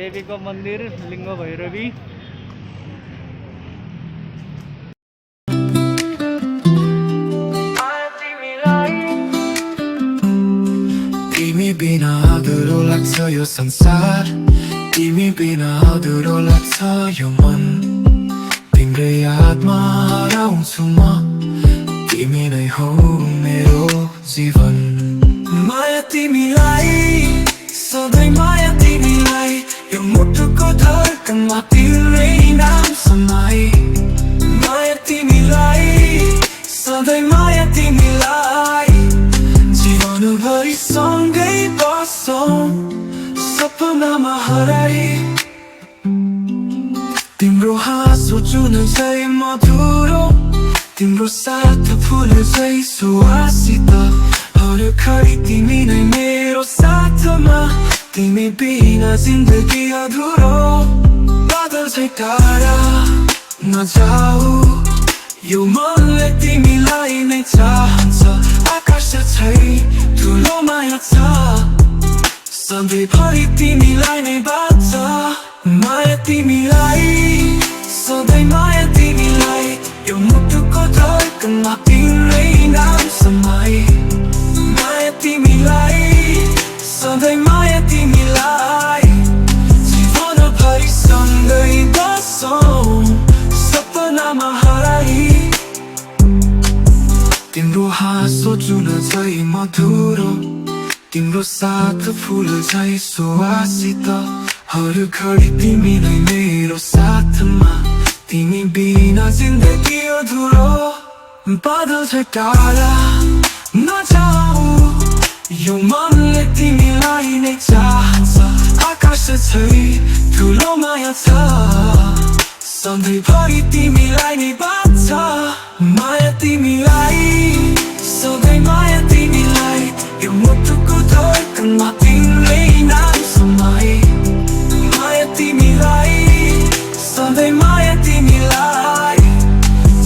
देवीको मन्दिर लिङ्ग भैरवी। तिमी बिना अधुरो लाग्छ यो संसार, तिमी बिना अधुरो लाग्छ यो मन। तिम्रै यादमा हराउँछु म, तिमी नै हौ मेरो जीवन। माया तिमीलाई, सधैँ माया तिमीलाई, यो मुटुको धड्कनमा तिम्रै नाम समाई। माया तिमीलाई, सधैँ माया तिमीलाई, जीवनभरि सँगै बसौँ सपनामा हराई। तिम्रो हाँसो जुन चाहिँ मधुरो, तिम्रो साथ फुल चाहिँ सुवासित, हरखरि तिमी नै मेरो साथमा, तिमी बिना जिन्दगी अधुरो। बादल चाहिँ टाढा नजाऊ, यो मनले तिमीलाई नै चाहन्छ। आकाश चाहिँ ठुलो माया छ, सधैँभरि तिमीलाई नै बाँच्छ। माया तिमीलाई, सधैँ माया तिमीलाई, यो मुटुको धड्कनमा तिम्रै नाम समाई। माया तिमीलाई, सधैँ माया तिमीलाई, जीवनभरि सँगै बसौँ सपनामा हराई। तिम्रो हाँसो जुन चाहिँ मधुरो, तिम्रो साथ फुल चाहिँ सुवासित, हरखरि तिमी नै मेरो साथमा, तिमी बिना जिन्दगी अधुरो। बादल चाहिँ टाढा नजाऊ, यो मनले तिमीलाई नै चाहन्छ। आकाश चाहिँ ठुलो माया छ, सधैँभरि तिमीलाई नै बाँच्छ। माया तिमीलाई, सधैँ माया तिमीलाई, यो मुटुको धड्कनमा तिम्रै नाम समाई। माया तिमीलाई, सधैँ माया तिमीलाई,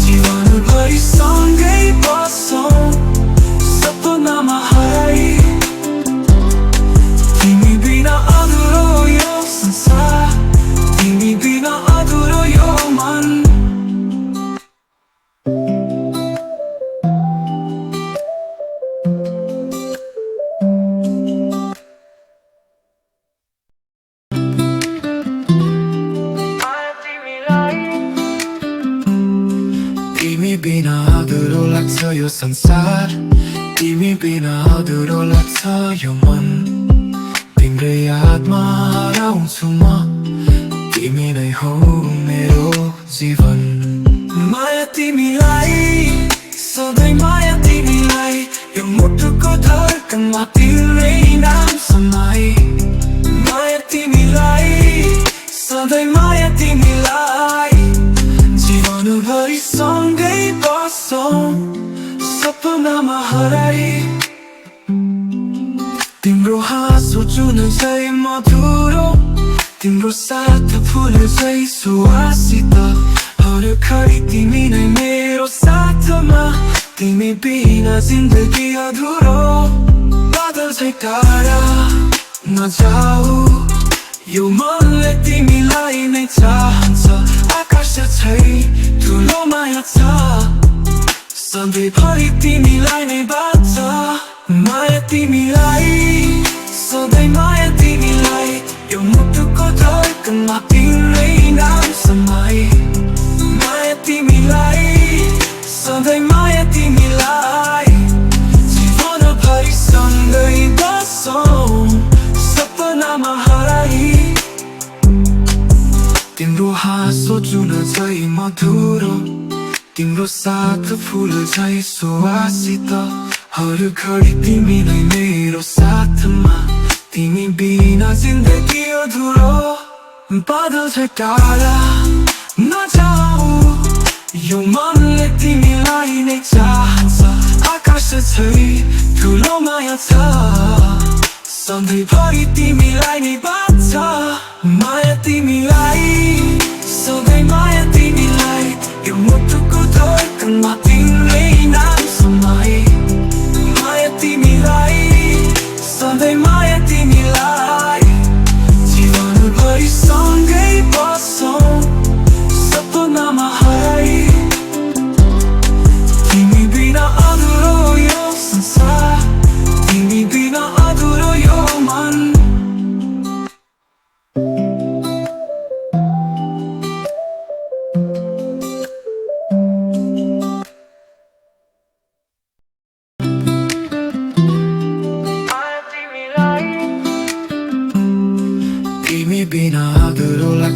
जीवनभरि सँगै बसौँ सपनामा हराई। तिमी बिना अधुरो यो संसार, तिमी बिना अधुरो यो मन। तिमी बिना अधुरो लाग्छ यो संसार, तिमी बिना अधुरो लाग्छ यो मन। तिम्रै यादमा हराउँछु म, तिमी नै हौ मेरो जीवन। माया तिमीलाई, सधैँ माया तिमीलाई, यो मुटुको धड्कनमा तिम्रै नाम समाई। माया तिमीलाई, सधैँ माया तिमीलाई, जीवनभरि सँगै बसौँ सपनामा हराई। तिम्रो हाँसो जुन चाहिँ मधुरो, तिम्रो साथ फुल चाहिँ सुवासित, हरखरि तिमी नै मेरो साथमा, तिमी बिना जिन्दगी अधुरो। बादल चाहिँ टाढा नजाऊ, यो मनले तिमीलाई नै चाहन्छ। आकाश चाहिँ ठुलो माया छ, सधैँभरि तिमीलाई नै बाँच्छ। माया तिमीलाई, सधैँ माया तिमीलाई, यो मुटुको धड्कनमा तिम्रै नाम समाई। माया तिमीलाई, सधैँ माया तिमीलाई, जीवनभरि सँगै बसौँ सपनामा हराई। तिम्रो हाँसो जुन चाहिँ मधुरो, तिम्रो साथ फुल चाहिँ सुवासित, हरखरि तिमी नै मेरो साथमा, तिमी बिना जिन्दगी अधुरो। बादल चाहिँ टाढा नजाऊ, यो मनले तिमीलाई नै चाहन्छ। आकाश चाहिँ ठुलो माया छ, सधैँभरि तिमीलाई नै बाँच्छ। माया तिमीलाई, सधैँ माया तिमीलाई, यो मुटुको धड्कनमा तिम्रै नाम समाई। माया तिमीलाई, सधैँ माया तिमीलाई, जीवनभरि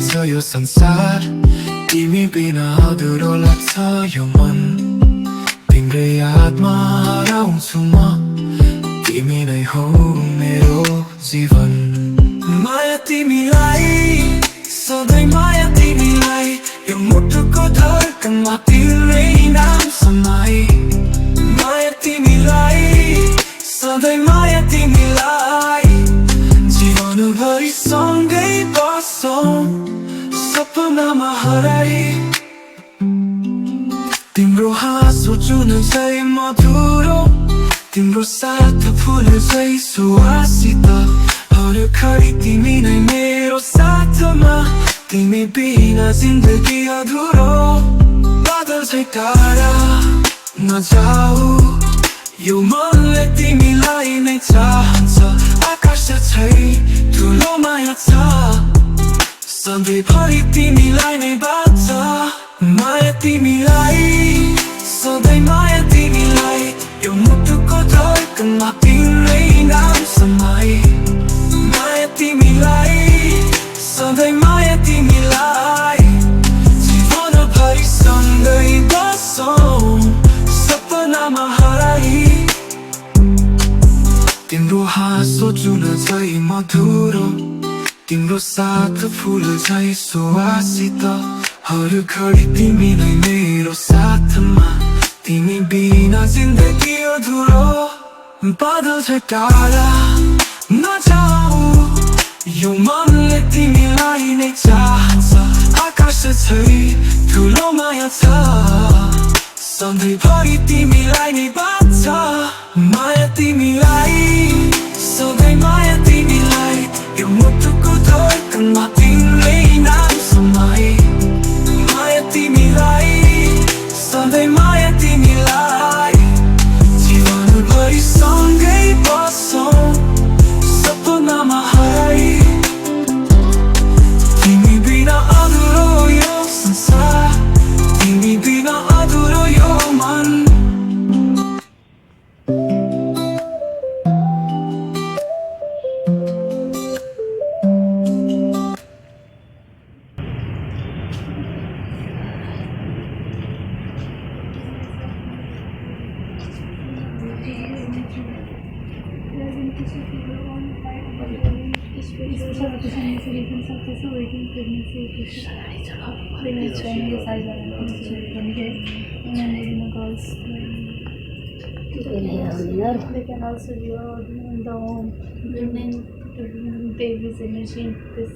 छ यो संसार तिमी बिना अधुरो लाग्छ यो मन तिम्रै यादमा हराउँछु म तिमी नै हौ मेरो जीवन माया तिमीलाई सधैँ माया तिमीलाई यो मुटुको धड्कनमा तिम्रै नाम समाई माया तिमीलाई सधैँ माया तिमीलाई जीवनभरि सँगै बसौँ सपनामा हराई तिम्रो हाँसो जुन चाहिँ मधुरो तिम्रो साथ फुल चाहिँ सुवासित हर घडी तिमी नै मेरो साथमा तिमी बिना जिन्दगी अधुरो बादल चाहिँ टाढा नजाऊ यो मनले तिमीलाई नै चाहन्छ आकाश चाहिँ ठुलो माया छ सधैँभरि तिमीलाई नै बाँच्छ माया तिमीलाई सधैँ माया तिमीलाई यो मुटुको धड्कनमा तिम्रै नाम समाई माया तिमीलाई सधैँ माया तिमीलाई जीवनभरि सँगै बसौँ सपनामा हराई तिम्रो हाँसो जुन चाहिँ मधुरो तिम्रो साथ फुल चाहिँ सुवासित हर घडी तिमी नै मेरो साथमा तिमी बिना जिन्दगी अधुरो बादल चाहिँ टाढा नजाऊ यो मनले तिमीलाई नै चाहन्छ आकाश चाहिँ ठुलो माया छ सधैँभरि तिमीलाई नै बाँच्छ माया तिमीलाई सधैँ माया तिमीलाई यो मुटुको धड्कनमा तिम्रै नाम समाई माया तिमीलाई सधैँ माया तिमीलाई जीवनभरि सँगै बसौँ सपनामा हराई तिमी बिना अधुरो यो संसार तिमी बिना अधुरो यो मन They can also view the home women babies energy in this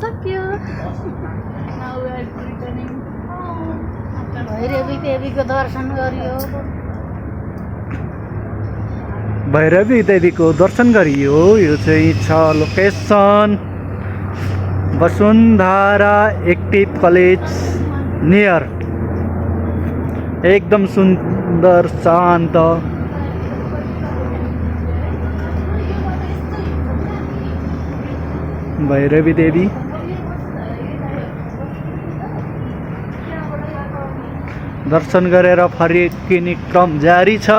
so cute. Now we are returning home. Bhairavi देवीको दर्शन गरियो भैरवी देवीको दर्शन गरियो यो चाहिँ छ location Vasundhara active college near एकदम सुन्दर शान्त भैरवी देवी दर्शन गरेर फर्किने क्रम जारी छ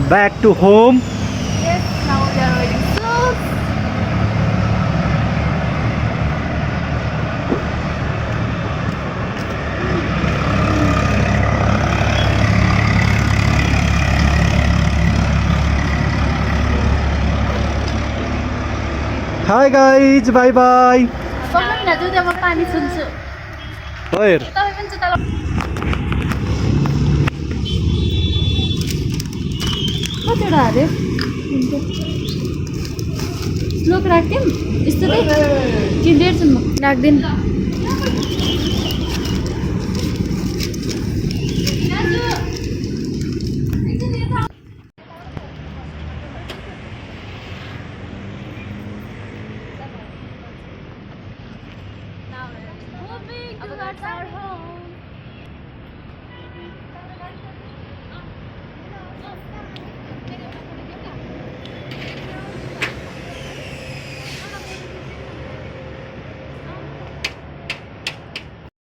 back to home Yes, now we are waiting soup. Hi guys bye bye Pagod na doon mo pani sunso. हेर Tawi man sa talo. कतिवटा हाल्यो लोक राख्थ्यौँ यस्तो चाहिँ कि 150 राख्दैन